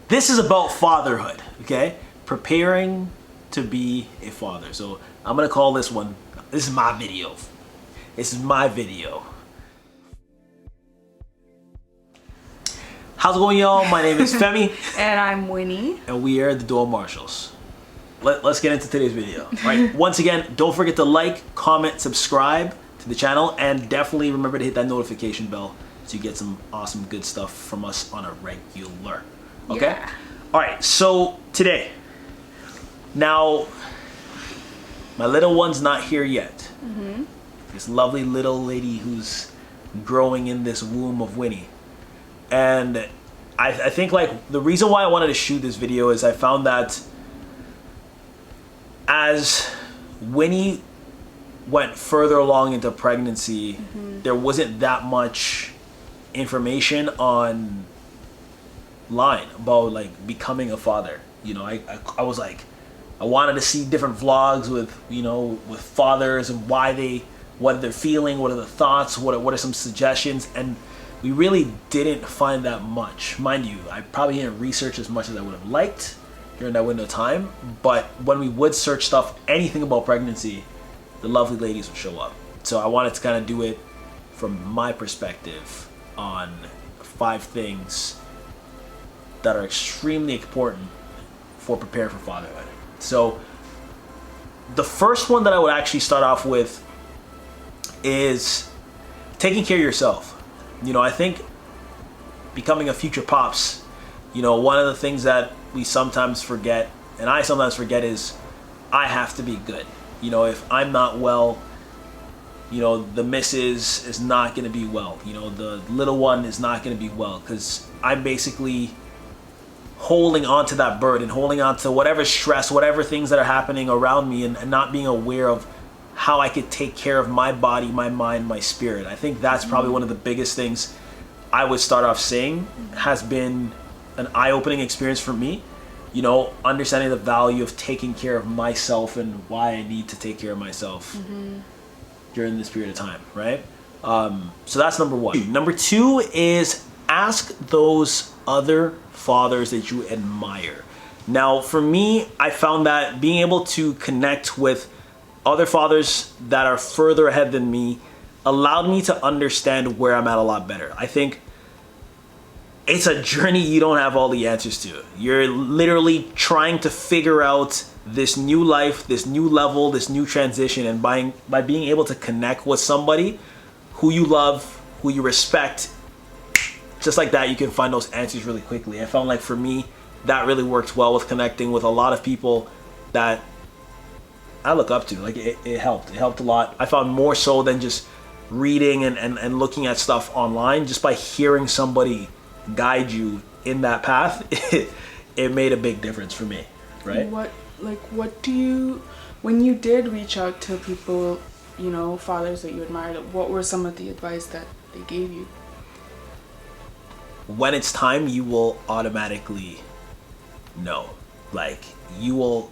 this is about fatherhood, okay? Preparing to be a father. So I'm gonna call this one, this is my video. This is my video. How's it going, y'all? My name is Femi. And I'm Winnie. And we are the doyle-marshalls. Let's get into today's video. All right, once again, don't forget to like, comment, subscribe to the channel, and definitely remember to hit that notification bell so you get some awesome good stuff from us on a regular. Okay? Yeah. All right, so today, now, my little one's not here yet. This lovely little lady who's growing in this womb of Winnie. And I think like the reason why I wanted to shoot this video is I found that as Winnie went further along into pregnancy, there wasn't that much information online about like becoming a father. You know, I was like, I wanted to see different vlogs with, you know, with fathers and what they're feeling, what are the thoughts, what are some suggestions, and we really didn't find that much. Mind you, I probably didn't research as much as I would have liked during that window of time, but when we would search stuff, anything about pregnancy, the lovely ladies would show up. So I wanted to kind of do it from my perspective on 5 things that are extremely important for preparing for fatherhood. So the first one that I would actually start off with is taking care of yourself. You know, I think becoming a future pops, you know, one of the things that we sometimes forget, and I sometimes forget, is I have to be good. You know, if I'm not well, you know, the missus is not going to be well. You know, the little one is not going to be well, because I'm basically holding on to that burden, holding on to whatever stress, whatever things that are happening around me, and not being aware of how I could take care of my body, my mind, my spirit. I think that's probably one of the biggest things I would start off saying has been an eye-opening experience for me. You know, understanding the value of taking care of myself and why I need to take care of myself during this period of time, right? So that's number 1. Number 2 is ask those other fathers that you admire. Now, for me, I found that being able to connect with other fathers that are further ahead than me allowed me to understand where I'm at a lot better. I think it's a journey you don't have all the answers to. You're literally trying to figure out this new life, this new level, this new transition, and by being able to connect with somebody who you love, who you respect, just like that, you can find those answers really quickly. I found like for me, that really worked well with connecting with a lot of people that I look up to. Like it helped. It helped a lot. I found more so than just reading and looking at stuff online. Just by hearing somebody guide you in that path, it made a big difference for me, right? What do you, when you did reach out to people, you know, fathers that you admired, what were some of the advice that they gave you? When it's time, you will automatically know. Like you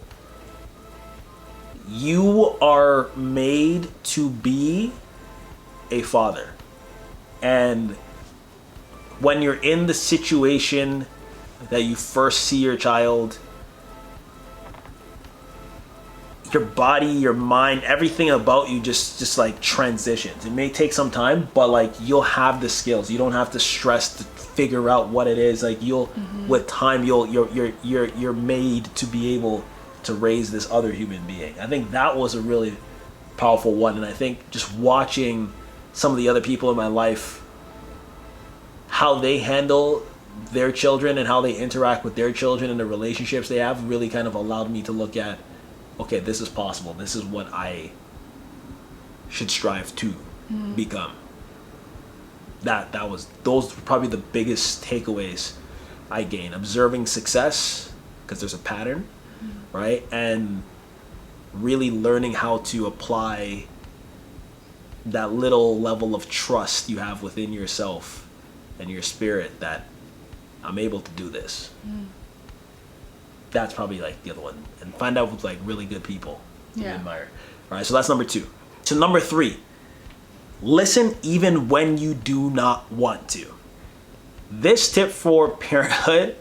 are made to be a father. And when you're in the situation that you first see your child, your body, your mind, everything about you just like transitions. It may take some time, but like you'll have the skills. You don't have to stress to figure out what it is. Like you'll with time you're made to be able to raise this other human being. I think that was a really powerful one. And I think just watching some of the other people in my life, how they handle their children and how they interact with their children and the relationships they have really kind of allowed me to look at, okay, this is possible. This is what I should strive to become. Those were probably the biggest takeaways I gained. Observing success, because there's a pattern, right? And really learning how to apply that little level of trust you have within yourself and your spirit that I'm able to do this. That's probably like the other one. And find out with like really good people you admire. All right, so that's number 2. So number 3, listen even when you do not want to. This tip for parenthood,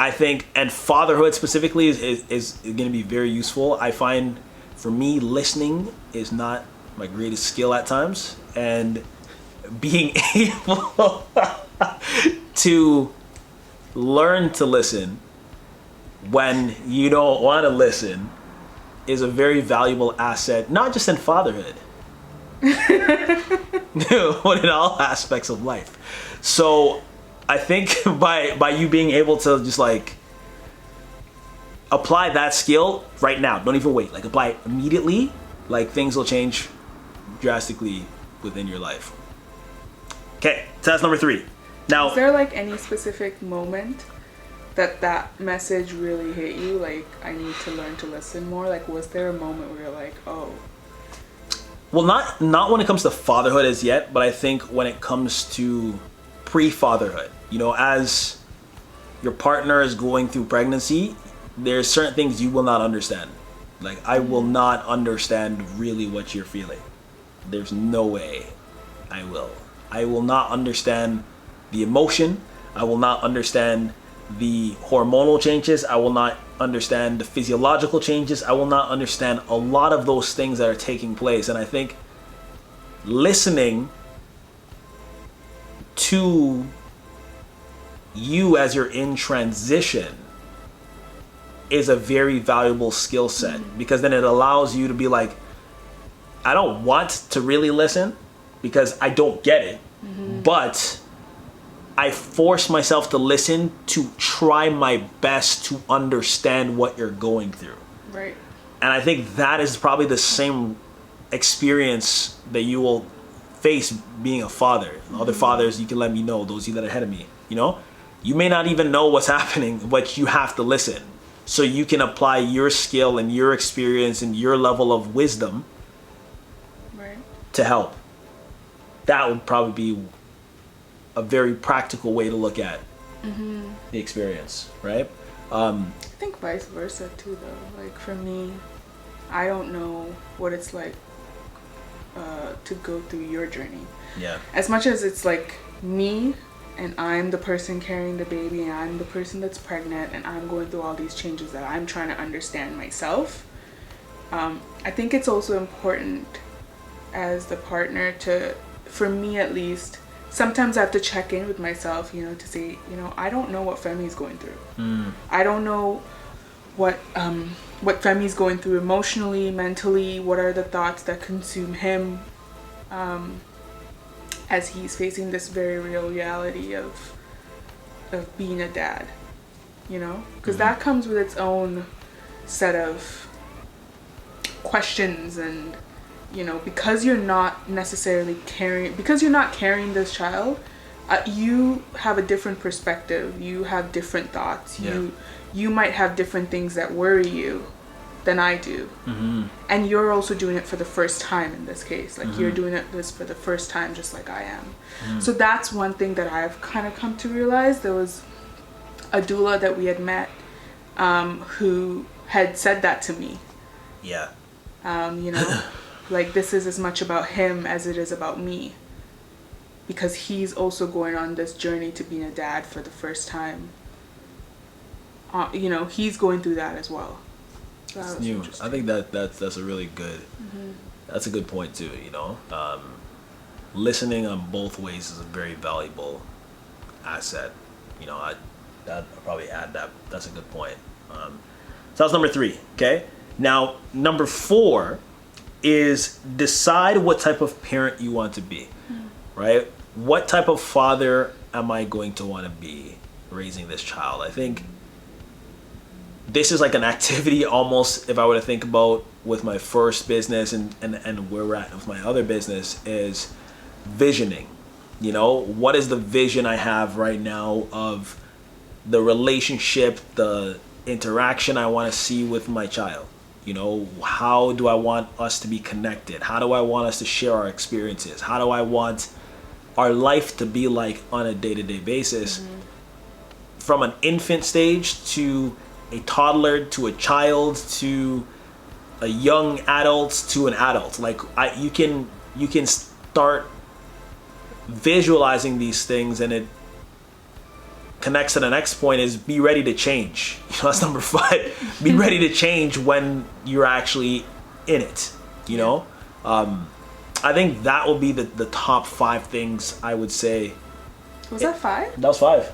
I think, and fatherhood specifically is going to be very useful. I find for me, listening is not my greatest skill at times, and being able to learn to listen when you don't want to listen is a very valuable asset, not just in fatherhood, but in all aspects of life. So I think by you being able to just like apply that skill right now, don't even wait, like apply it immediately, like things will change drastically within your life. Okay, so that's number 3. Now, is there like any specific moment that message really hit you? Like, I need to learn to listen more. Like, was there a moment where you're like, oh? Well, not when it comes to fatherhood as yet, but I think when it comes to pre-fatherhood, you know, as your partner is going through pregnancy, there's certain things you will not understand. Like, I will not understand really what you're feeling. There's no way I will. I will not understand the emotion. I will not understand the hormonal changes. I will not understand the physiological changes. I will not understand a lot of those things that are taking place. And I think listening to you as you're in transition is a very valuable skill set, because then it allows you to be like, I don't want to really listen because I don't get it, but I force myself to listen to try my best to understand what you're going through. Right. And I think that is probably the same experience that you will face being a father. Other fathers, you can let me know, those of you that are ahead of me, you know, you may not even know what's happening, but you have to listen so you can apply your skill and your experience and your level of wisdom to help. That would probably be a very practical way to look at the experience, right? I think vice versa too, though. Like for me, I don't know what it's like to go through your journey. Yeah. As much as it's like me, and I'm the person carrying the baby, and I'm the person that's pregnant, and I'm going through all these changes that I'm trying to understand myself. I think it's also important as the partner to, for me at least, sometimes I have to check in with myself, you know, to say, you know, I don't know what Femi's going through. I don't know what Femi's going through emotionally, mentally. What are the thoughts that consume him as he's facing this very real reality of being a dad, you know? Because that comes with its own set of questions, and you know, because you're not necessarily carrying this child, you have a different perspective, you have different thoughts, you might have different things that worry you than I do. And you're also doing it for the first time in this case, like you're doing this for the first time just like I am. So that's one thing that I've kind of come to realize. There was a doula that we had met who had said that to me. You know, like, this is as much about him as it is about me, because he's also going on this journey to being a dad for the first time. You know, he's going through that as well. So it's new. I think that's a really good, that's a good point too, you know. Listening on both ways is a very valuable asset. You know, I'll probably add that. That's a good point. So that's number 3, okay? Now, number 4 is decide what type of parent you want to be, right? What type of father am I going to want to be raising this child? I think this is like an activity almost, if I were to think about with my first business and where we're at with my other business, is visioning. You know, what is the vision I have right now of the relationship, the interaction I want to see with my child? You know, how do I want us to be connected? How do I want us to share our experiences? How do I want our life to be like on a day-to-day basis? From an infant stage to a toddler to a child to a young adult to an adult. Like, you can start visualizing these things, and connects to the next point is be ready to change. That's number 5. Be ready to change when you're actually in it, you know? I think that will be the top 5 things I would say. Was that 5? That was 5.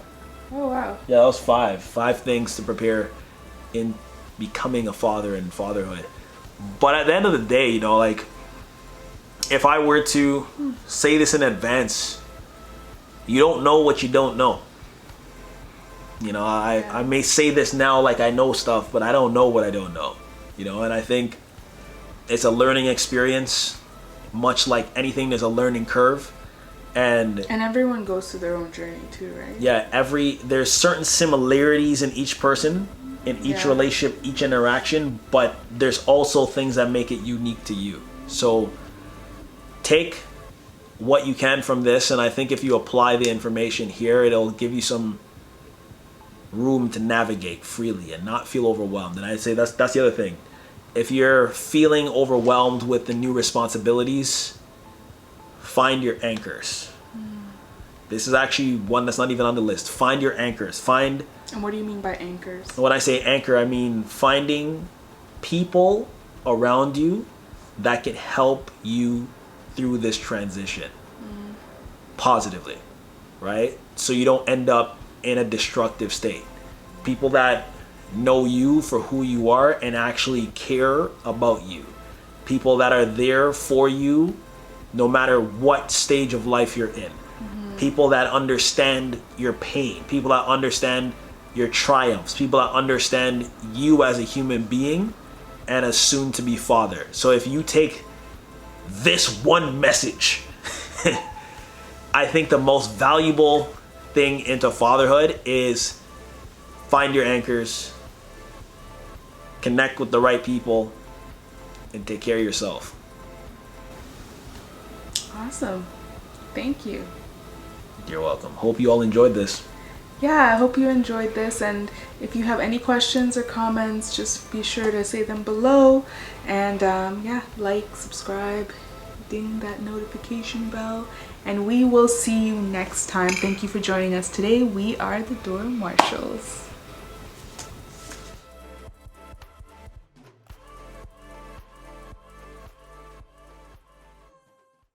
Oh, wow. Yeah, that was 5. 5 things to prepare in becoming a father and fatherhood. But at the end of the day, you know, like, if I were to say this in advance, you don't know what you don't know. You know, I may say this now like I know stuff, but I don't know what I don't know. You know, and I think it's a learning experience. Much like anything, there's a learning curve. And everyone goes through their own journey too, right? Yeah, there's certain similarities in each person, in each relationship, each interaction, but there's also things that make it unique to you. So take what you can from this, and I think if you apply the information here, it'll give you some room to navigate freely and not feel overwhelmed. And I'd say that's the other thing. If you're feeling overwhelmed with the new responsibilities, find your anchors. This is actually one that's not even on the list. Find your anchors. And what do you mean by anchors? When I say anchor, I mean finding people around you that can help you through this transition positively, right? So you don't end up in a destructive state. People that know you for who you are and actually care about you. People that are there for you no matter what stage of life you're in. People that understand your pain. People that understand your triumphs. People that understand you as a human being and a soon-to-be father. So if you take this one message, I think the most valuable thing into fatherhood is find your anchors, connect with the right people, and take care of yourself. Awesome. Thank you. You're welcome. Hope you all enjoyed this. Yeah, I hope you enjoyed this, and if you have any questions or comments, just be sure to say them below. And like, subscribe, ding that notification bell, and we will see you next time. Thank you for joining us today. We are the Doyle-Marshalls.